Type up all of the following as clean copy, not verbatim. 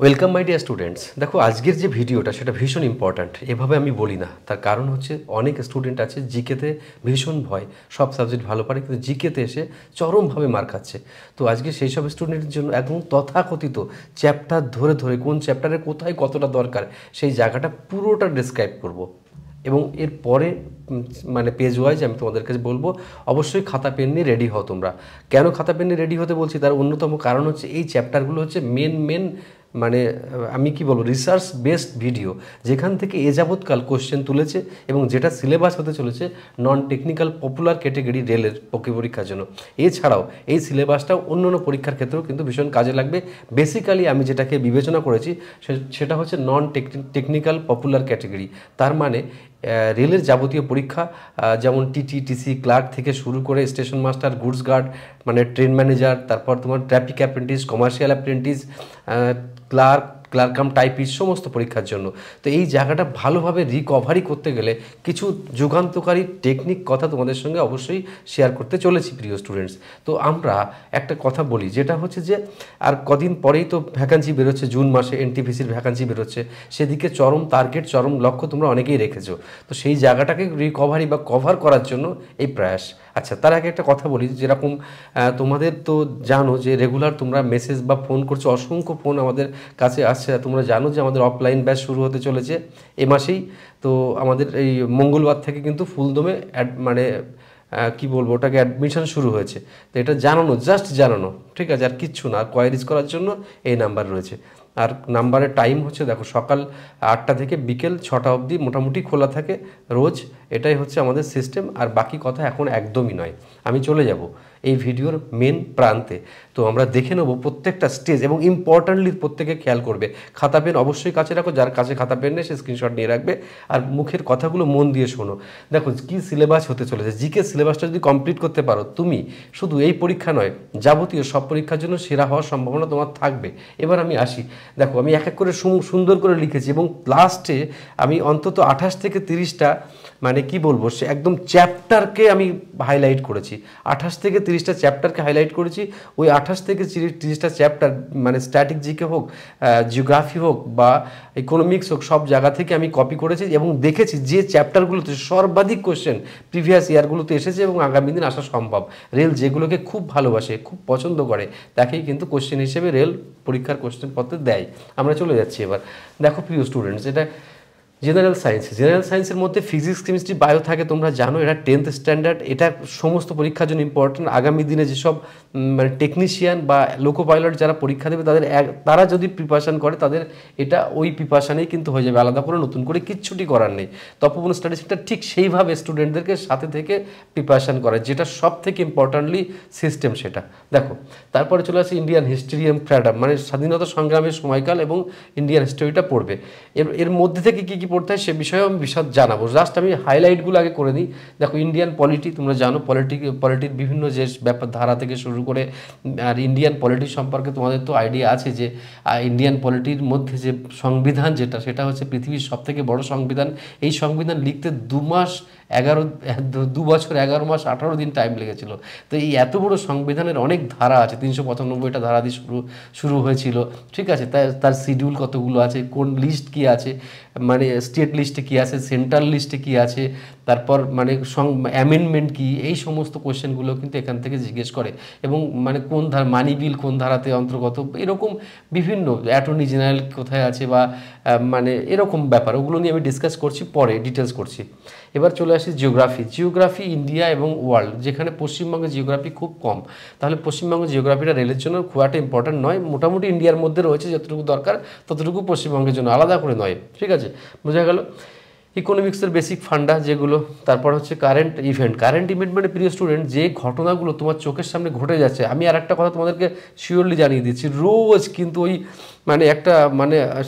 Welcome my dear students. দেখো, আজকের যে ভিডিওটা সেটা ভীষণ ইম্পর্ট্যান্ট। এভাবে আমি বলি না, তার কারণ হচ্ছে অনেক স্টুডেন্ট আছে জিকেতে ভীষণ ভয়, সব সাবজেক্ট ভালো পারে কিন্তু জিকেতে এসে চরমভাবে মার খাচ্ছে। তো আজকে সেই সব স্টুডেন্টের জন্য একদম তথাকথিত চ্যাপ্টার ধরে ধরে কোন চ্যাপ্টারে কোথায় কতটা দরকার সেই জায়গাটা পুরোটা ডিসক্রাইব করব। এবং এর পরে মানে পেজ ওয়াইজ আমি তোমাদের কাছে বলবো অবশ্যই খাতা পেন নিয়ে রেডি হও তোমরা। কেন খাতা পেন নিয়ে রেডি হতে বলছি তার অন্যতম কারণ হচ্ছে এই চ্যাপ্টারগুলো হচ্ছে মেন মানে আমি কি বলবো রিসার্চ বেসড ভিডিও, যেখান থেকে এ যাবৎকাল কোশ্চেন তুলেছে এবং যেটা সিলেবাস হতে চলেছে নন টেকনিক্যাল পপুলার ক্যাটেগরি রেলের পরীক্ষার জন্য। এছাড়াও এই সিলেবাসটাও অন্য অন্য পরীক্ষার ক্ষেত্রেও কিন্তু ভীষণ কাজে লাগবে। বেসিক্যালি আমি যেটাকে বিবেচনা করেছি সেটা হচ্ছে নন টেকনিক্যাল পপুলার ক্যাটেগরি। তার মানে রেলের যাবতীয় পরীক্ষা, যেমন টিটি টিসি ক্লার্ক থেকে শুরু করে স্টেশন মাস্টার, গুডস গার্ড মানে ট্রেন ম্যানেজার, তারপর তোমার traffic apprentice, commercial apprentice, clerk cum typist, সমস্ত পরীক্ষার জন্য। তো এই জায়গাটা ভালোভাবে রিকভারি করতে গেলে কিছু যুগান্তকারী টেকনিক কথা তোমাদের সঙ্গে অবশ্যই শেয়ার করতে চলেছি প্রিয় স্টুডেন্টস। তো আমরা একটা কথা বলি, যেটা হচ্ছে যে আর কদিন পরেই তো ভ্যাকান্সি বেরোচ্ছে, জুন মাসে এনটিপিসির ভ্যাকান্সি বেরোচ্ছে। সেদিকে চরম টার্গেট, চরম লক্ষ্য তোমরা অনেকেই রেখেছো। তো সেই জায়গাটাকে রিকভারি বা কভার করার জন্য এই প্রয়াস। আচ্ছা, তার আগে একটা কথা বলি, যেরকম তোমাদের তো জানো যে রেগুলার তোমরা মেসেজ বা ফোন করছো, অসংখ্য ফোন আমাদের কাছে আসছে। তোমরা জানো যে আমাদের অফলাইন ব্যাচ শুরু হতে চলেছে এ মাসেই। তো আমাদের এই মঙ্গলবার থেকে কিন্তু ফুলদমে মানে কি বলবো ওটাকে অ্যাডমিশন শুরু হয়েছে। তো এটা জানানো, জাস্ট জানানো, ঠিক আছে, আর কিচ্ছু না। আর কোয়ারিজ করার জন্য এই নাম্বার রয়েছে। আর নাম্বারের টাইম হচ্ছে দেখো সকাল 8টা থেকে বিকেল 6টা অবধি মোটামুটি খোলা থাকে রোজ। এটাই হচ্ছে আমাদের সিস্টেম। আর বাকি কথা এখন একদমই নয়, আমি চলে যাব এই ভিডিওর মেন প্রান্তে। তো আমরা দেখে নেব প্রত্যেকটা স্টেজ এবং ইম্পর্ট্যান্টলি প্রত্যেকে খেয়াল করবে। খাতা পেন অবশ্যই কাছে রাখো, যার কাছে খাতা পেন নেই সে স্ক্রিনশট নিয়ে রাখবে। আর মুখের কথাগুলো মন দিয়ে শোনো। দেখো কি সিলেবাস হতে চলেছে। জিকে সিলেবাসটা যদি কমপ্লিট করতে পারো তুমি, শুধু এই পরীক্ষা নয় যাবতীয় সব পরীক্ষার জন্য সেরা হওয়ার সম্ভাবনা তোমার থাকবে। এবার আমি আসি। দেখো আমি এক এক করে সুন্দর করে লিখেছি এবং লাস্টে আমি অন্তত 28 থেকে 30টা মানে কি বলবো সে একদম চ্যাপ্টারকে আমি হাইলাইট করেছি। 28 থেকে 30টা চ্যাপ্টারকে হাইলাইট করেছি। ওই 28 থেকে 30টা চ্যাপ্টার মানে স্ট্যাটিক জিকে হোক, জিওগ্রাফি হোক বা ইকোনমিক্স হোক, সব জায়গা থেকে আমি কপি করেছি এবং দেখেছি যে চ্যাপ্টারগুলোতে সর্বাধিক কোশ্চেন প্রিভিয়াস ইয়ারগুলোতে এসেছে এবং আগামী দিন আসা সম্ভব। রেল যেগুলোকে খুব ভালোবাসে, খুব পছন্দ করে, তাকেই কিন্তু কোশ্চেন হিসেবে রেল পরীক্ষার কোশ্চেন পত্রে দেয়। আমরা চলে যাচ্ছি এবার। দেখো প্রিয় স্টুডেন্টস, এটা জেনারেল সায়েন্সের মধ্যে ফিজিক্স, কেমিস্ট্রি, বায়ো থাকে, তোমরা জানো এটা 10th স্ট্যান্ডার্ড। এটা সমস্ত পরীক্ষার জন্য ইম্পর্টেন্ট। আগামী দিনে যেসব মানে টেকনিশিয়ান বা লোকো পাইলট যারা পরীক্ষা দেবে তারা যদি প্রিপারেশান করে তাদের এটা ওই প্রিপারেশানেই কিন্তু হয়ে যাবে, আলাদা করে নতুন করে কিচ্ছুটি করার নেই। তপবন স্টাডি সেন্টার ঠিক সেইভাবে স্টুডেন্টদেরকে সাথে থেকে প্রিপারেশান করে, যেটা সব থেকে ইম্পর্টেন্টলি সিস্টেম সেটা। দেখো তারপরে চলে আসে ইন্ডিয়ান হিস্ট্রি অ্যান্ড ফ্রিডম, মানে স্বাধীনতা সংগ্রামের সময়কাল এবং ইন্ডিয়ান হিস্ট্রিটা পড়বে। এর মধ্যে থেকে কী কী পড়তে হয় সে বিষয়েও আমি বিশদ জানাবো। জাস্ট আমি হাইলাইটগুলো আগে করে নিই। দেখো ইন্ডিয়ান পলিটি, তোমরা জানো পলিটির বিভিন্ন যে ব্যাপার ধারা থেকে শুরু করে। আর ইন্ডিয়ান পলিটি সম্পর্কে তোমাদের তো আইডিয়া আছে যে ইন্ডিয়ান পলিটির মধ্যে যে সংবিধান সেটা হচ্ছে পৃথিবীর সবথেকে বড় সংবিধান। এই সংবিধান লিখতে 2 বছর 11 মাস 18 দিন টাইম লেগেছিল। তো এই এত বড় সংবিধানের অনেক ধারা আছে, 395টা ধারা দিয়ে শুরু হয়েছিল, ঠিক আছে। তার শিডিউল কতগুলো আছে, কোন লিস্ট কী আছে, মানে স্টেট লিস্টে কী আছে, সেন্ট্রাল লিস্টে কী আছে, তারপর মানে অ্যামেন্ডমেন্ট কী, এই সমস্ত কোশ্চেনগুলো কিন্তু এখান থেকে জিজ্ঞেস করে। এবং মানে কোন ধারা, মানি বিল কোন ধারাতে অন্তর্গত, এরকম বিভিন্ন অ্যাটর্নি জেনারেল কোথায় আছে বা মানে এরকম ব্যাপার, ওগুলো নিয়ে আমি ডিসকাস করছি, পরে ডিটেলস করছি। এবার চলে আসি জিওগ্রাফি ইন্ডিয়া এবং ওয়ার্ল্ড, যেখানে পশ্চিমবঙ্গের জিওগ্রাফি খুব কম। তাহলে পশ্চিমবঙ্গের জিওগ্রাফিটা রেলের জন্য খুব একটা ইম্পর্ট্যান্ট নয়, মোটামুটি ইন্ডিয়ার মধ্যে রয়েছে, যতটুকু দরকার ততটুকু পশ্চিমবঙ্গের জন্য, আলাদা করে নয়, ঠিক আছে, বোঝা গেল। ইকোনমিক্সের বেসিক ফান্ডা যেগুলো, তারপর হচ্ছে কারেন্ট ইভেন্ট মানে প্রিয় স্টুডেন্ট যে ঘটনাগুলো তোমার চোখের সামনে ঘটে যাচ্ছে। আমি আর একটা কথা তোমাদেরকে শিওরলি জানিয়ে দিচ্ছি, রোজ কিন্তু ওই মানে একটা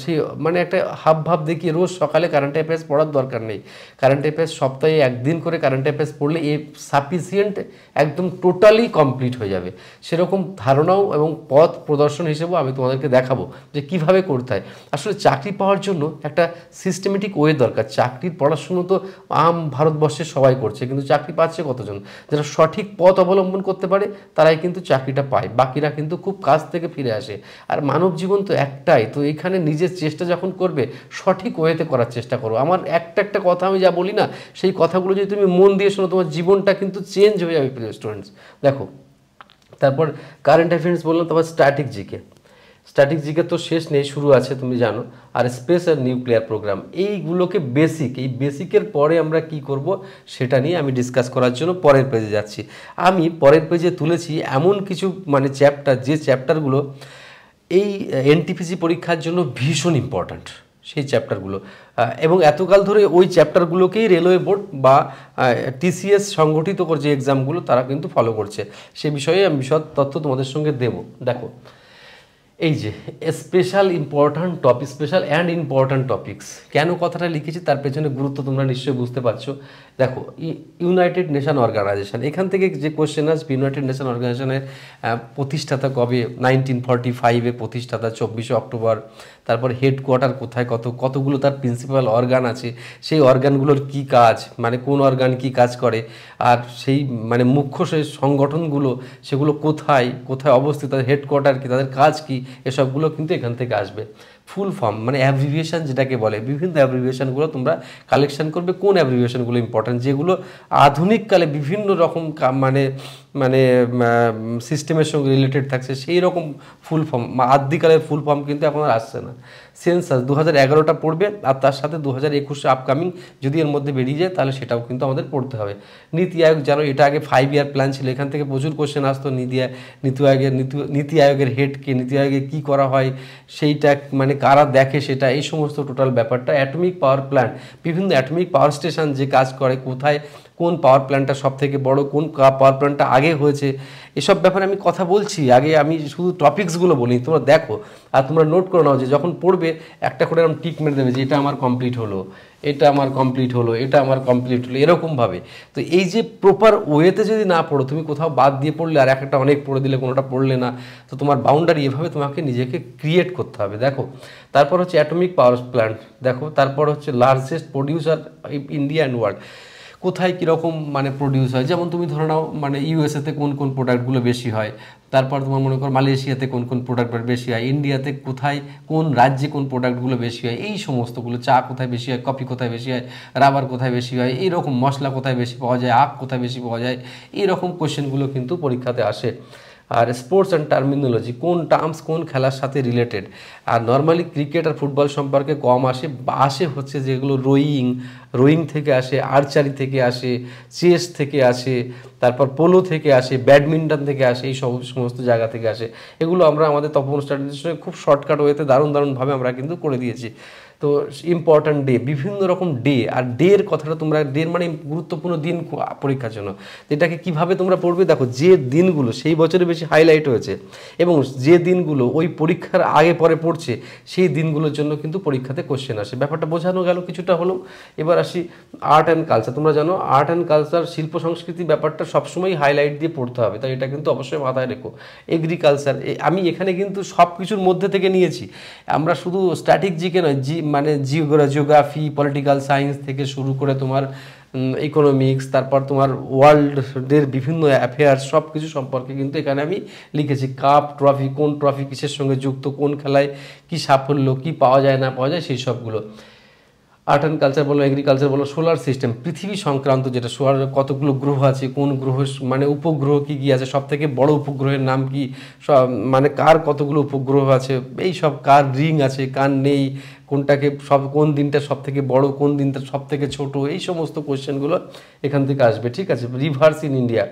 সেই একটা হাব দেখিয়ে রোজ সকালে কারেন্ট অ্যাফেয়ার্স পড়ার দরকার নেই। কারেন্ট অ্যাফেয়ার্স সপ্তাহে একদিন করে কারেন্ট অ্যাফেয়ার্স পড়লে সাফিসিয়েন্ট, একদম টোটালি কমপ্লিট হয়ে যাবে। সেরকম ধারণাও এবং পথ প্রদর্শন হিসেবেও আমি তোমাদেরকে দেখাবো যে কীভাবে করতে হয়। আসলে চাকরি পাওয়ার জন্য একটা সিস্টেমেটিক ওয়ে দরকার। চাকরির পড়াশুনো তো ভারতবর্ষে সবাই করছে, কিন্তু চাকরি পাচ্ছে কতজন? যারা সঠিক পথ অবলম্বন করতে পারে তারাই কিন্তু চাকরিটা পায়, বাকিরা কিন্তু খুব কাজ থেকে ফিরে আসে। আর মানব জীবন তো একটাই, তো এখানে নিজের চেষ্টা যখন করবে সঠিক ওয়েতে করার চেষ্টা করো। আমার একটা কথা আমি যা বলি না, সেই কথাগুলো যদি তুমি মন দিয়ে শোনো, তোমার জীবনটা কিন্তু চেঞ্জ হয়ে যাবে প্রিয় স্টুডেন্টস। দেখো, তারপর কারেন্ট অ্যাফেয়ার্স বললাম, তারপর স্ট্যাটিক জিকে। স্ট্যাটিক জিকে তো শেষ নেই, শুরু আছে তুমি জানো। আর স্পেস আর নিউক্লিয়ার প্রোগ্রাম, এইগুলোকে বেসিক, এই বেসিকের পরে আমরা কি করব সেটা নিয়ে আমি ডিসকাস করার জন্য পরের পেজে যাচ্ছি। আমি পরের পেজে তুলেছি এমন কিছু মানে চ্যাপ্টার, যে চ্যাপ্টারগুলো এই এনটিপিসি পরীক্ষার জন্য ভীষণ ইম্পর্ট্যান্ট, সেই চ্যাপ্টারগুলো। এবং এতকাল ধরে ওই চ্যাপ্টারগুলোকেই রেলওয়ে বোর্ড বা টিসিএস সংগঠিত যে এক্সামগুলো তারা কিন্তু ফলো করছে। সে বিষয়ে আমি বিশদ তথ্য তোমাদের সঙ্গে দেব। দেখো, এই যে special important topic, special and important topics, কেন কথাটা লিখেছি তার পেছনে গুরুত্ব তোমরা নিশ্চয়ই বুঝতে পারছো। দেখো, ইউনাইটেড নেশন অর্গানাইজেশন, এখান থেকে যে কোশ্চেন আসবে, ইউনাইটেড নেশন অর্গানাইজেশনের প্রতিষ্ঠাতা কবে, 1945-এ প্রতিষ্ঠাতা, 24শে অক্টোবর। তারপর হেডকোয়ার্টার কোথায়, কতগুলো তার প্রিন্সিপাল অর্গান আছে, সেই অর্গানগুলোর কি কাজ, মানে কোন অর্গান কি কাজ করে, আর সেই মানে মুখ্য সেই সংগঠনগুলো সেগুলো কোথায় কোথায় অবস্থিত, হেডকোয়ার্টার কি, তাদের কাজ কি, এসবগুলো কিন্তু এখান থেকে আসবে। ফুল ফর্ম মানে অ্যাব্রিভিয়েশন যেটাকে বলে, বিভিন্ন অ্যাব্রিভিয়েশনগুলো তোমরা কালেকশন করবে, কোন অ্যাব্রিভিয়েশনগুলো ইম্পর্ট্যান্ট, যেগুলো আধুনিককালে বিভিন্ন রকম মানে মানে সিস্টেমের সঙ্গে রিলেটেড থাকছে, সেই রকম ফুল ফর্ম। আদিকালের ফুল ফর্ম কিন্তু এখন আর আসছে না। সেন্সাস 2011টা পড়বে, আর তার সাথে 2021 আপকামিং যদি এর মধ্যে বেরিয়ে যায় তাহলে সেটাও কিন্তু আমাদের পড়তে হবে। নীতি আয়োগ, জানো এটা আগে 5 ইয়ার প্ল্যান ছিল, এখান থেকে প্রচুর কোশ্চেন আসতো। নীতি আয়োগের হেডকে, নীতি আয়োগে কী করা হয় সেইটা, মানে কারা দেখে সেটা, এই সমস্ত টোটাল ব্যাপারটা। অ্যাটমিক পাওয়ার প্ল্যান্ট, বিভিন্ন অ্যাটমিক পাওয়ার স্টেশন যে কাজ করে, কোথায় কোন পাওয়ার প্ল্যান্টটা সব থেকে বড়, কোন পাওয়ার প্ল্যান্টটা আগে হয়েছে, এসব ব্যাপারে আমি কথা বলছি। আগে আমি শুধু টপিকসগুলো বলি, তোমরা দেখো আর তোমরা নোট করে নাও, যে যখন পড়বে একটা করে এরকম টিক মেরে দেবে যে এটা আমার কমপ্লিট হলো, এটা আমার কমপ্লিট হলো, এটা আমার কমপ্লিট হলো, এরকমভাবে। তো এই যে প্রপার ওয়েতে যদি না পড়ো, তুমি কোথাও বাদ দিয়ে পড়লে আর একটা অনেক পড়ে দিলে, কোনোটা পড়লে না, তো তোমার বাউন্ডারি এভাবে তোমাকে নিজেকে ক্রিয়েট করতে হবে। দেখো, তারপর হচ্ছে অ্যাটমিক পাওয়ার প্ল্যান্ট, দেখো, তারপর হচ্ছে largest producer India and world, কোথায় কীরকম মানে প্রডিউস হয়। যেমন তুমি ধরে নাও, মানে ইউএসএতে কোন কোন প্রোডাক্টগুলো বেশি হয়, তারপর তোমার মনে করো মালয়েশিয়াতে কোন কোন প্রোডাক্ট বেশি হয়, ইন্ডিয়াতে কোথায় কোন রাজ্যে কোন প্রোডাক্টগুলো বেশি হয়, এই সমস্তগুলো, চা কোথায় বেশি হয়, কফি কোথায় বেশি হয়, রাবার কোথায় বেশি হয়, এইরকম মশলা কোথায় বেশি পাওয়া যায়, আখ কোথায় বেশি পাওয়া যায়, এইরকম কোশ্চেনগুলো কিন্তু পরীক্ষাতে আসে। আর স্পোর্টস অ্যান্ড টার্মিনোলজি, কোন টার্মস কোন খেলার সাথে রিলেটেড। আর নর্মালি ক্রিকেট আর ফুটবল সম্পর্কে কম আসে, আসে হচ্ছে যেগুলো রোয়িং থেকে আসে, আর্চারি থেকে আসে, চেস থেকে আসে, তারপর পোলো থেকে আসে, ব্যাডমিন্টন থেকে আসে, এই সমস্ত জায়গা থেকে আসে। এগুলো আমরা আমাদের তপন স্টাডিজের সঙ্গে খুব শর্টকাট ওয়েতে দারুণভাবে আমরা কিন্তু করে দিয়েছি। তো ইম্পর্ট্যান্ট ডে, বিভিন্ন রকম ডে, আর ডের কথাটা তোমরা, ডের মানে গুরুত্বপূর্ণ দিন পরীক্ষার জন্য, এটাকে কিভাবে তোমরা পড়বে। দেখো, যে দিনগুলো সেই বছরে বেশি হাইলাইট হয়েছে এবং যে দিনগুলো ওই পরীক্ষার আগে পরে পড়ছে, সেই দিনগুলোর জন্য কিন্তু পরীক্ষাতে কোশ্চেন আসে। ব্যাপারটা বোঝানো গেল কিছুটা হলো। এবার আসি আর্ট অ্যান্ড কালচার। তোমরা জানো আর্ট অ্যান্ড কালচার, শিল্প সংস্কৃতি ব্যাপারটা সবসময় হাইলাইট দিয়ে পড়তে হবে, তাই এটা কিন্তু অবশ্যই মাথায় রেখো। এগ্রিকালচার, আমি এখানে কিন্তু সব কিছুর মধ্যে থেকে নিয়েছি, আমরা শুধু স্ট্যাটিক জিকে নয়, মানে জিওগ্রাফি, পলিটিক্যাল সায়েন্স থেকে শুরু করে তোমার ইকোনমিক্স, তারপর তোমার ওয়ার্ল্ডের বিভিন্ন অ্যাফেয়ার্স, সব কিছু সম্পর্কে কিন্তু এখানে আমি লিখেছি। কাপ, ট্রফি, কোন ট্রফি কিসের সঙ্গে যুক্ত, কোন খেলায় কি সাফল্য, কি পাওয়া যায় না পাওয়া যায়, সেই সবগুলো। আর্ট অ্যান্ড কালচার বলো, এগ্রিকালচার বলো, সোলার সিস্টেম, পৃথিবী সংক্রান্ত, যেটা সোলার কতগুলো গ্রহ আছে, কোন গ্রহ মানে উপগ্রহ কী কী আছে, সব থেকে বড় উপগ্রহের নাম কি, সব মানে কার কতগুলো উপগ্রহ আছে, এই সব কার রিং আছে, কার নেই, কোনটাকে কোন দিনটা সব থেকে বড়, কোন দিনটা সব থেকে ছোটো, এই সমস্ত কোশ্চেনগুলো এখান থেকে আসবে। ঠিক আছে। রিভার্স ইন ইন্ডিয়া,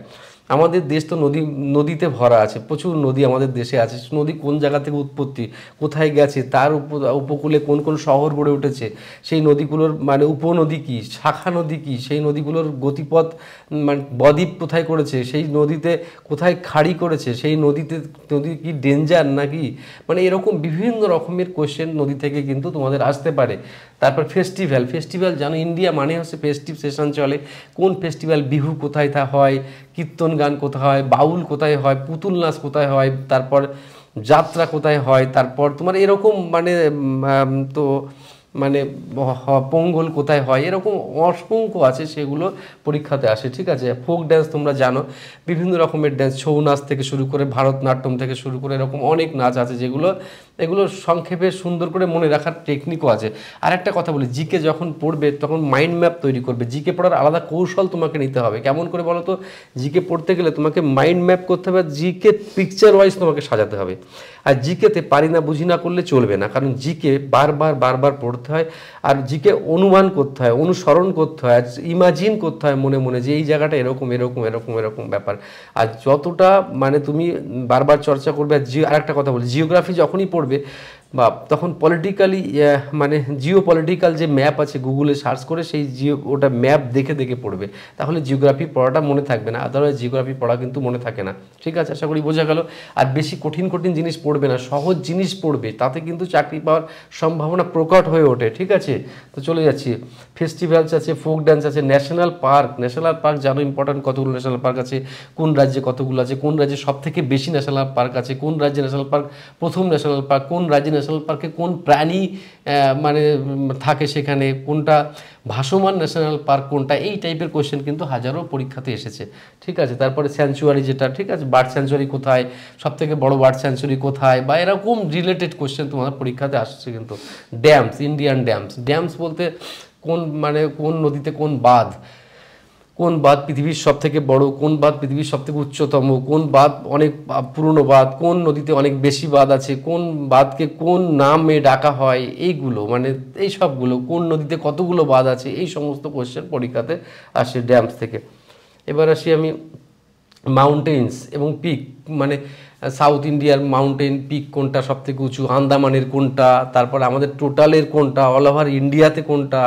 আমাদের দেশ তো নদীতে ভরা আছে, প্রচুর নদী আমাদের দেশে আছে। নদী কোন জায়গা থেকে উৎপত্তি, কোথায় গেছে, তার উপকূলে কোন কোন শহর গড়ে উঠেছে, সেই নদীগুলোর মানে উপনদী কী, শাখা নদী কী, সেই নদীগুলোর গতিপথ, মানে বদ্বীপ কোথায় করেছে, সেই নদীতে কোথায় খাড়ি করেছে, সেই নদী কি ডেঞ্জার নাকি, মানে এরকম বিভিন্ন রকমের কোশ্চেন নদী থেকে কিন্তু তোমাদের আসতে পারে। তারপর ফেস্টিভ্যাল জানো, ইন্ডিয়া মানে হচ্ছে ফেস্টিভ সেশন চলে। কোন ফেস্টিভ্যাল, বিহু কোথায় হয়, কীর্তন গান কোথায় হয়, বাউল কোথায় হয়, পুতুল নাচ কোথায় হয়, তারপর যাত্রা কোথায় হয়, তারপর তোমার এরকম মানে তো মানে পোঙ্গল কোথায় হয়, এরকম অসংখ্য আছে, সেগুলো পরীক্ষাতে আসে। ঠিক আছে, ফোক ড্যান্স তোমরা জানো, বিভিন্ন রকমের ড্যান্স, ছৌ নাচ থেকে শুরু করে ভারতনাট্যম থেকে শুরু করে এরকম অনেক নাচ আছে যেগুলো, এগুলো সংক্ষেপে সুন্দর করে মনে রাখার টেকনিকও আছে। আর একটা কথা বলি, জিকে যখন পড়বে তখন মাইন্ড ম্যাপ তৈরি করবে। জিকে পড়ার আলাদা কৌশল তোমাকে নিতে হবে। কেমন করে বলো তো? জিকে পড়তে গেলে তোমাকে মাইন্ড ম্যাপ করতে হবে, জিকে পিকচার ওয়াইজ তোমাকে সাজাতে হবে। আর জিকেতে পারি না বুঝি না করলে চলবে না, কারণ জিকে বারবার বারবার পড়তে হয়, আর জিকে অনুমান করতে হয়, অনুসরণ করতে হয়, ইমাজিন করতে হয় মনে মনে যে এই জায়গাটা এরকম এরকম এরকম এরকম ব্যাপার। আর যতটা মানে তুমি বারবার চর্চা করবে। আর একটা কথা বলি, জিওগ্রাফি যখনই পড়বে বা তখন পলিটিক্যালি মানে জিও পলিটিক্যাল যে ম্যাপ আছে গুগলে সার্চ করে সেই ওটা ম্যাপ দেখে দেখে পড়বে, তাহলে জিওগ্রাফি পড়াটা মনে থাকবে না। আদারওয়াইজ জিওগ্রাফি পড়া কিন্তু মনে থাকে না। ঠিক আছে, আশা করি বোঝা গেল। আর বেশি কঠিন কঠিন জিনিস পড়বে না, সহজ জিনিস পড়বে, তাতে কিন্তু চাকরি পাওয়ার সম্ভাবনা প্রকট হয়ে ওঠে। ঠিক আছে, তো চলে যাচ্ছি। ফেস্টিভ্যালস আছে, ফোক ডান্স আছে, ন্যাশনাল পার্ক। ন্যাশনাল পার্ক জানো ইম্পর্টেন্ট কতগুলো ন্যাশনাল পার্ক আছে, কোন রাজ্যে কতগুলো আছে, কোন রাজ্যে সব থেকে বেশি ন্যাশনাল পার্ক আছে, কোন রাজ্যে ন্যাশনাল পার্ক প্রথম ন্যাশনাল পার্ক, কোন রাজ্যে ন্যাশনাল পার্কে কোন প্রাণী মানে থাকে, সেখানে কোনটা ভাসমান ন্যাশনাল পার্ক কোনটা, এই টাইপের কোয়েশ্চেন কিন্তু হাজারো পরীক্ষাতে এসেছে। ঠিক আছে, তারপরে স্যাঞ্চুয়ারি যেটা, ঠিক আছে, বার্ড স্যাঞ্চুয়ারি কোথায়, সব থেকে বড় বার্ড স্যাঞ্চুয়ারি কোথায়, বা এরকম রিলেটেড কোয়েশ্চেন তোমার পরীক্ষাতে আসছে কিন্তু। Dams, Indian dams. ড্যামস বলতে কোন মানে কোন নদীতে কোন বাঁধ, কোন বাঁধ পৃথিবীর সব থেকে বড়, কোন বাঁধ পৃথিবীর সব থেকে উচ্চতম, কোন বাঁধ অনেক পুরনো বাঁধ, কোন নদীতে অনেক বেশি বাঁধ আছে, কোন বাঁধকে কোন নামে ডাকা হয়, এইগুলো মানে এই সবগুলো, কোন নদীতে কতগুলো বাঁধ আছে, এই সমস্ত কোয়েশ্চেন পরীক্ষাতে আসে ড্যামস থেকে। এবার আসি আমি মাউন্টেন্স এবং পিক, মানে সাউথ ইন্ডিয়ার মাউন্টেন পিক কোনটা সব থেকে উঁচু, আন্দামানের কোনটা, তারপর আমাদের টোটালের কোনটা, অল ওভার ইন্ডিয়াতে কোনটা,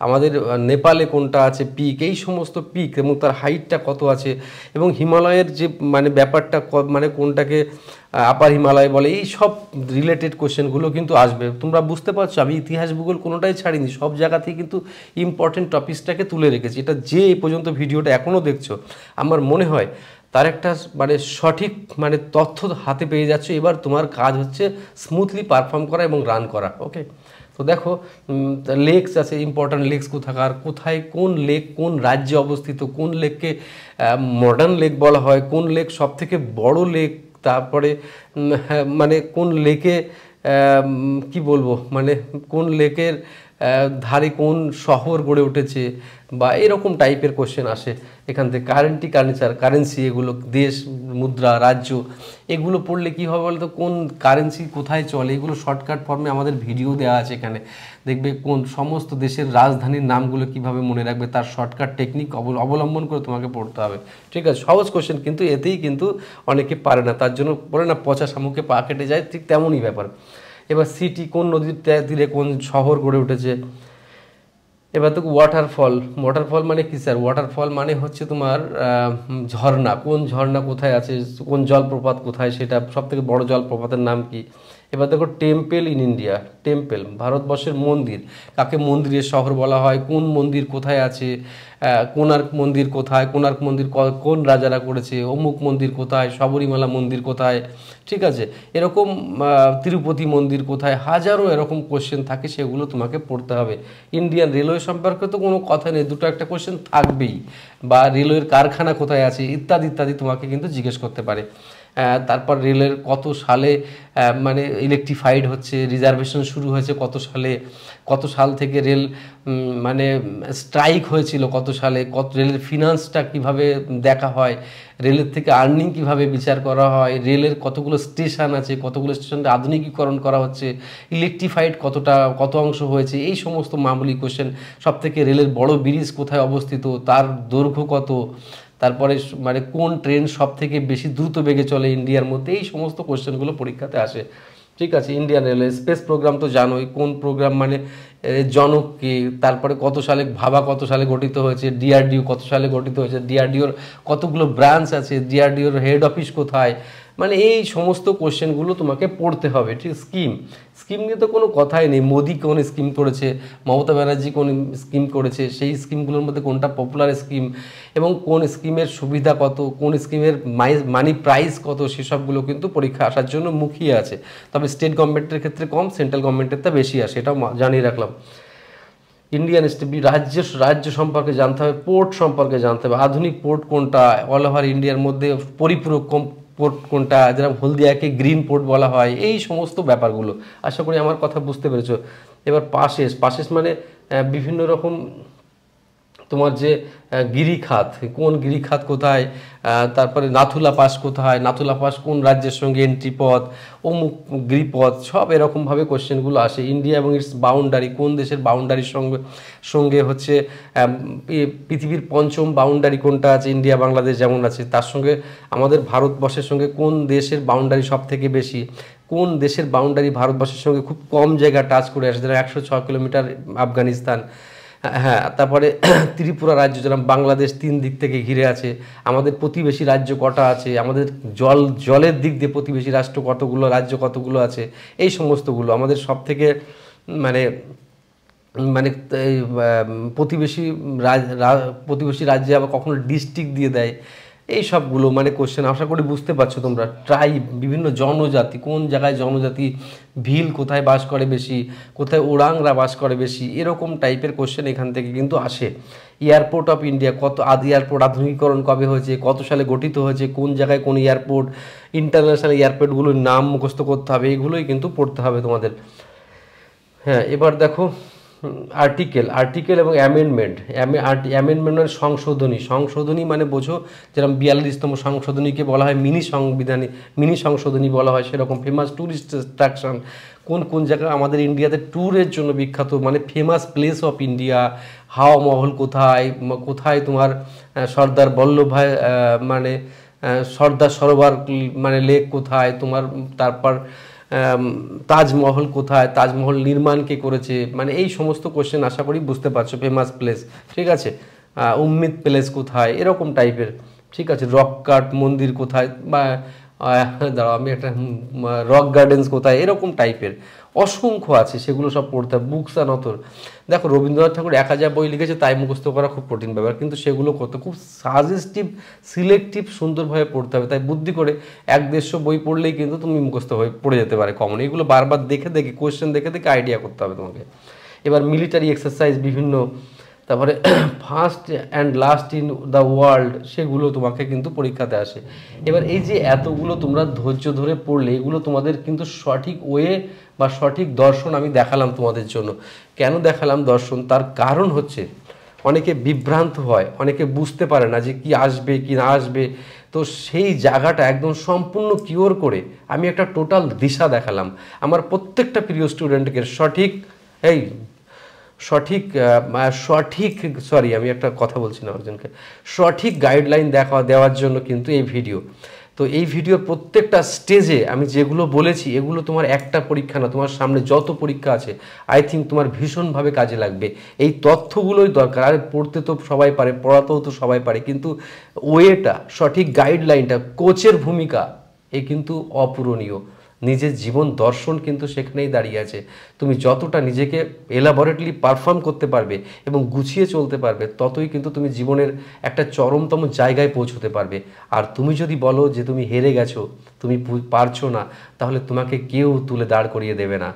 আমাদের নেপালে কোনটা আছে পিক, এই সমস্ত পিক এবং তার হাইটটা কত আছে, এবং হিমালয়ের যে মানে ব্যাপারটা মানে কোনটাকে আপার হিমালয় বলে, এই সব রিলেটেড কোয়েশ্চেনগুলো কিন্তু আসবে। তোমরা বুঝতে পারছো আমি ইতিহাস ভূগোল কোনোটাই ছাড়িনি, সব জায়গাতেই কিন্তু ইম্পর্টেন্ট টপিকসটাকে তুলে রেখেছি। এটা যে এই পর্যন্ত ভিডিওটা এখনও দেখছো, আমার মনে হয় তার একটা মানে সঠিক মানে তথ্য হাতে পেয়ে যাচ্ছে। এবার তোমার কাজ হচ্ছে স্মুথলি পারফর্ম করা এবং রান করা। ওকে, তো দেখো লেকস আছে, ইম্পর্ট্যান্ট লেকস কোথাকার, কোথায় কোন লেক কোন রাজ্যে অবস্থিত, কোন লেককে মডার্ন লেক বলা হয়, কোন লেক সব থেকে বড় লেক, তারপরে মানে কোন লেকে কি বলবো মানে কোন লেকের ধারে কোন শহর গড়ে উঠেছে, বা এরকম টাইপের কোশ্চেন আসে এখান থেকে। কারেন্সি, এগুলো দেশ, মুদ্রা, রাজ্য, এগুলো পড়লে কী হবে বলতো, কোন কারেন্সি কোথায় চলে, এগুলো শর্টকাট ফর্মে আমাদের ভিডিও দেওয়া আছে এখানে। দেখবে কোন সমস্ত দেশের রাজধানীর নামগুলো কিভাবে মনে রাখবে, তার শর্টকাট টেকনিক অবলম্বন করে তোমাকে পড়তে হবে। ঠিক আছে, সহজ কোশ্চেন, কিন্তু এতেই কিন্তু অনেকে পারে না, তার জন্য বলে না পচা শামুকে পা কেটে যায়, ঠিক তেমনই ব্যাপার। এবার সিটি, কোন নদীর তীরে কোন শহর গড়ে উঠেছে। এবার তো ওয়াটারফল, ওয়াটারফল মানে কি স্যার? ওয়াটারফল মানে হচ্ছে তোমার ঝর্ণা, কোন ঝর্ণা কোথায় আছে, কোন জলপ্রপাত কোথায়, সেটা সব থেকে বড় জলপ্রপাতের নাম কি। এবার দেখো টেম্পেল ইন ইন্ডিয়া, টেম্পেল ভারতবর্ষের মন্দির, কাকে মন্দিরের শহর বলা হয়, কোন মন্দির কোথায় আছে, কোণার্ক মন্দির কোথায়, কোণার্ক মন্দির কোন রাজারা করেছে, অমুক মন্দির কোথায়, শবরীমালা মন্দির কোথায়। ঠিক আছে, এরকম তিরুপতি মন্দির কোথায়, হাজারো এরকম কোশ্চেন থাকে, সেগুলো তোমাকে পড়তে হবে। ইন্ডিয়ান রেলওয়ে সম্পর্কে তো কোনো কথা নেই, দুটো একটা কোশ্চেন থাকবেই, বা রেলওয়ের কারখানা কোথায় আছে, ইত্যাদি ইত্যাদি তোমাকে কিন্তু জিজ্ঞেস করতে পারে। তারপর রেলের কত সালে মানে ইলেকট্রিফাইড হচ্ছে, রিজার্ভেশন শুরু হয়েছে কত সালে, কত সাল থেকে রেল মানে স্ট্রাইক হয়েছিল কত সালে, কত রেলের ফিনান্সটা কিভাবে দেখা হয়, রেলের থেকে আর্নিং কিভাবে বিচার করা হয়, রেলের কতগুলো স্টেশন আছে, কতগুলো স্টেশনটা আধুনিকীকরণ করা হচ্ছে, ইলেকট্রিফাইড কত অংশ হয়েছে, এই সমস্ত মামুলি কোশ্চেন। সবথেকে রেলের বড় ব্রিজ কোথায় অবস্থিত, তার দৈর্ঘ্য কত, তারপরে মানে কোন ট্রেন সব থেকে বেশি দ্রুত বেগে চলে ইন্ডিয়ার মধ্যে, এই সমস্ত কোশ্চেনগুলো পরীক্ষাতে আসে। ঠিক আছে, ইন্ডিয়ান রেলওয়ে স্পেস প্রোগ্রাম তো জানোই, কোন প্রোগ্রাম মানে জনক কে, তারপরে কত সালে ভাবা কত সালে গঠিত হয়েছে, ডিআরডিও কত সালে গঠিত হয়েছে, ডিআরডিওর কতগুলো ব্রাঞ্চ আছে, ডিআরডিওর হেড অফিস কোথায়, মানে এই সমস্ত কোশ্চেনগুলো তোমাকে পড়তে হবে, ঠিক। স্কিম নিয়ে তো কোনো কথাই নেই, মোদি কোন স্কিম করেছে, মমতা ব্যানার্জি কোন স্কিম করেছে, সেই স্কিমগুলোর মধ্যে কোনটা পপুলার স্কিম এবং কোন স্কিমের সুবিধা কত, কোন স্কিমের মানি প্রাইস কত, সেসবগুলো কিন্তু পরীক্ষা আসার জন্য মুখিয়ে আছে। তবে স্টেট গভর্নমেন্টের ক্ষেত্রে কম, সেন্ট্রাল গভর্নমেন্টের তা বেশি আসে, এটাও জানিয়ে রাখলাম। ইন্ডিয়ান রাজ্য সম্পর্কে জানতে হবে, পোর্ট সম্পর্কে জানতে হবে, আধুনিক পোর্ট কোনটা, অল ওভার ইন্ডিয়ার মধ্যে পরিপূরক পোর্ট কোনটা, যেরকম হলদিয়াকে গ্রিন পোর্ট বলা হয়, এই সমস্ত ব্যাপারগুলো। আশা করি আমার কথা বুঝতে পেরেছো। এবার পাশেস মানে বিভিন্ন রকম তোমার যে গিরিখাত, কোন গিরিখাত কোথায়, তারপরে নাথুলা পাস কোথায়, নাথুলা পাস কোন রাজ্যের সঙ্গে এন্ট্রি পথ, অমুক গিরিপথ, সব এরকমভাবে কোশ্চেনগুলো আসে। ইন্ডিয়া এবং ইটস বাউন্ডারি, কোন দেশের বাউন্ডারির সঙ্গে সঙ্গে হচ্ছে পৃথিবীর পঞ্চম বাউন্ডারি কোনটা আছে, ইন্ডিয়া বাংলাদেশ যেমন আছে, তার সঙ্গে আমাদের ভারতবর্ষের সঙ্গে কোন দেশের বাউন্ডারি সব থেকে বেশি, কোন দেশের বাউন্ডারি ভারতবর্ষের সঙ্গে খুব কম জায়গা টাচ করে আসে, যেন 106 কিলোমিটার আফগানিস্তান। হ্যাঁ, তারপরে ত্রিপুরা রাজ্য যেরকম বাংলাদেশ 3 দিক থেকে ঘিরে আছে, আমাদের প্রতিবেশী রাজ্য কটা আছে, আমাদের জলের দিক দিয়ে প্রতিবেশী রাষ্ট্র কতগুলো, রাজ্য কতগুলো আছে, এই সমস্তগুলো আমাদের সব থেকে মানে মানে এই প্রতিবেশী রাজ্যে আবার কখনো ডিস্ট্রিক্ট দিয়ে দেয়, এই সবগুলো মানে কোশ্চেন। আশা করি বুঝতে পারছো তোমরা। ট্রাইব, বিভিন্ন জনজাতি, কোন জায়গায় জনজাতি, ভিল কোথায় বাস করে বেশি, কোথায় ওরাংরা বাস করে বেশি, এরকম টাইপের কোশ্চেন এখান থেকে কিন্তু আসে। এয়ারপোর্ট অফ ইন্ডিয়া, এয়ারপোর্ট আধুনিকীকরণ কবে হয়েছে, কত সালে গঠিত হয়েছে, কোন জায়গায় কোন এয়ারপোর্ট, ইন্টারন্যাশনাল এয়ারপোর্টগুলোর নাম মুখস্থ করতে হবে, এগুলোই কিন্তু পড়তে হবে তোমাদের। হ্যাঁ, এবার দেখো আর্টিকেল এবং অ্যামেন্ডমেন্ট মানে সংশোধনী মানে বোঝো, যেরকম 42তম সংশোধনীকে বলা হয় মিনি সংশোধনী বলা হয়, সেরকম ফেমাস ট্যুরিস্ট অ্যাট্রাকশন কোন কোন জায়গা আমাদের ইন্ডিয়াতে ট্যুরের জন্য বিখ্যাত, মানে ফেমাস প্লেস অফ ইন্ডিয়া, হাওয়া মহল কোথায়, কোথায় তোমার সর্দার বল্লভভাই মানে সর্দার সরোবর মানে লেক কোথায় তোমার, তারপর তাজমহল কোথায়, তাজমহল নির্মাণ কে করেছে, মানে এই সমস্ত কোশ্চেন আশা করি বুঝতে পারছো। ফেমাস প্লেস, ঠিক আছে, উম্মিদ প্লেস কোথায়, এরকম টাইপের, ঠিক আছে। রক কাট মন্দির কোথায়, বা দাঁড়াও আমি একটা রক গার্ডেন্স কোথায়, এরকম টাইপের অসংখ্য আছে, সেগুলো সব পড়তে হবে। বুকস অ্যান্ড অথর, দেখো রবীন্দ্রনাথ ঠাকুর 1000 বই লিখেছে, তাই মুখস্থ করা খুব কঠিন ব্যাপার, কিন্তু সেগুলো করতে খুব সাজেস্টিভ, সিলেক্টিভ, সুন্দরভাবে পড়তে হবে। তাই বুদ্ধি করে 100-150 বই পড়লেই কিন্তু তুমি মুখস্থ হয়ে পড়ে যেতে পারে কমন। এগুলো বারবার দেখে দেখে কোয়েশ্চেন দেখে দেখে আইডিয়া করতে হবে তোমাকে। এবার মিলিটারি এক্সারসাইজ বিভিন্ন, তারপরে first and last in the world, সেগুলো তোমাকে কিন্তু পরীক্ষাতে আসে। এবার এই যে এতগুলো তোমরা ধৈর্য ধরে পড়লে, এগুলো তোমাদের কিন্তু সঠিক ওয়ে বা সঠিক দর্শন আমি দেখালাম তোমাদের জন্য। কেন দেখালাম দর্শন, তার কারণ হচ্ছে অনেকে বিভ্রান্ত হয়, অনেকে বুঝতে পারে না যে কি আসবে কি না আসবে, তো সেই জায়গাটা একদম সম্পূর্ণ কিওর করে আমি একটা টোটাল দিশা দেখালাম আমার প্রত্যেকটা প্রিয় স্টুডেন্টকে। আমি একটা কথা বলছি না অর্জনকে, সঠিক গাইডলাইন দেওয়ার জন্য কিন্তু এই ভিডিও। তো এই ভিডিওর প্রত্যেকটা স্টেজে আমি যেগুলো বলেছি, এগুলো তোমার একটা পরীক্ষা না, তোমার সামনে যত পরীক্ষা আছে আই থিঙ্ক তোমার ভীষণভাবে কাজে লাগবে। এই তথ্যগুলোই দরকার। আর পড়তে তো সবাই পারে, পড়াতেও তো সবাই পারে, কিন্তু ওয়েটা, সঠিক গাইডলাইনটা, কোচের ভূমিকা এ কিন্তু অপূরণীয়। নিজের জীবন দর্শন কিন্তু সেখানেই দাঁড়িয়ে আছে। তুমি যতটা নিজেকে এলাবোরেটলি পারফর্ম করতে পারবে এবং গুছিয়ে চলতে পারবে, ততই কিন্তু তুমি জীবনের একটা চরমতম জায়গায় পৌঁছতে পারবে। আর তুমি যদি বলো যে তুমি হেরে গেছো, তুমি পারছো না, তাহলে তোমাকে কেউ তুলে দাঁড় করিয়ে দেবে না।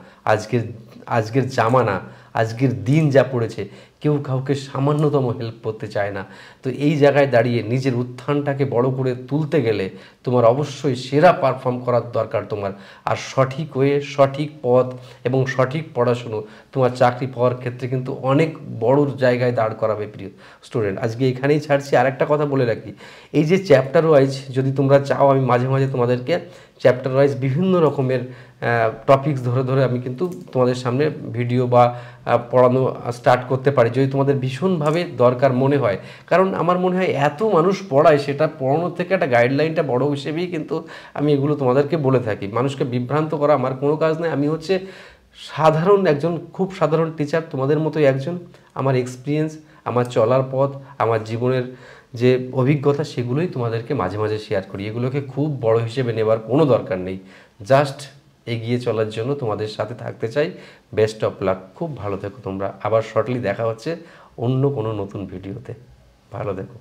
আজকের জামানা, আজকের দিন যা পড়েছে, কেউ কাউকে সামান্যতম হেল্প করতে চায় না। তো এই জায়গায় দাঁড়িয়ে নিজের উত্থানটাকে বড় করে তুলতে গেলে তোমার অবশ্যই সেরা পারফর্ম করার দরকার তোমার। আর সঠিক ওয়ে, সঠিক পথ এবং সঠিক পড়াশুনো তোমার চাকরি পাওয়ার ক্ষেত্রে কিন্তু অনেক বড় জায়গায় দাঁড় করাবে প্রিয় স্টুডেন্ট। আজকে এখানেই ছাড়ছি। আর একটা কথা বলে রাখি, এই যে চ্যাপ্টার ওয়াইজ যদি তোমরা চাও, আমি মাঝে মাঝে তোমাদেরকে চ্যাপ্টার ওয়াইজ বিভিন্ন রকমের টপিকস ধরে ধরে আমি কিন্তু তোমাদের সামনে ভিডিও বা পড়ানো স্টার্ট করতে পারি, যদি তোমাদের ভীষণভাবে দরকার মনে হয়। কারণ আমার মনে হয় এত মানুষ পড়ায়, সেটা পড়ানোর থেকে একটা গাইডলাইনটা বড় হিসেবেই কিন্তু আমি এগুলো তোমাদেরকে বলে থাকি। মানুষকে বিভ্রান্ত করা আমার কোনো কাজ নয়। আমি হচ্ছে খুব সাধারণ টিচার, তোমাদের মতোই একজন। আমার এক্সপিরিয়েন্স, আমার চলার পথ, আমার জীবনের যে অভিজ্ঞতা সেগুলোই তোমাদেরকে মাঝে মাঝে শেয়ার করি। এগুলোকে খুব বড় হিসেবে নেবার কোনো দরকার নেই, জাস্ট এগিয়ে চলার জন্য তোমাদের সাথে থাকতে চাই। বেস্ট অফ লাক, খুব ভালো থেকো তোমরা। আবার শর্টলি দেখা হচ্ছে অন্য কোনো নতুন ভিডিওতে। ভালো থেকো।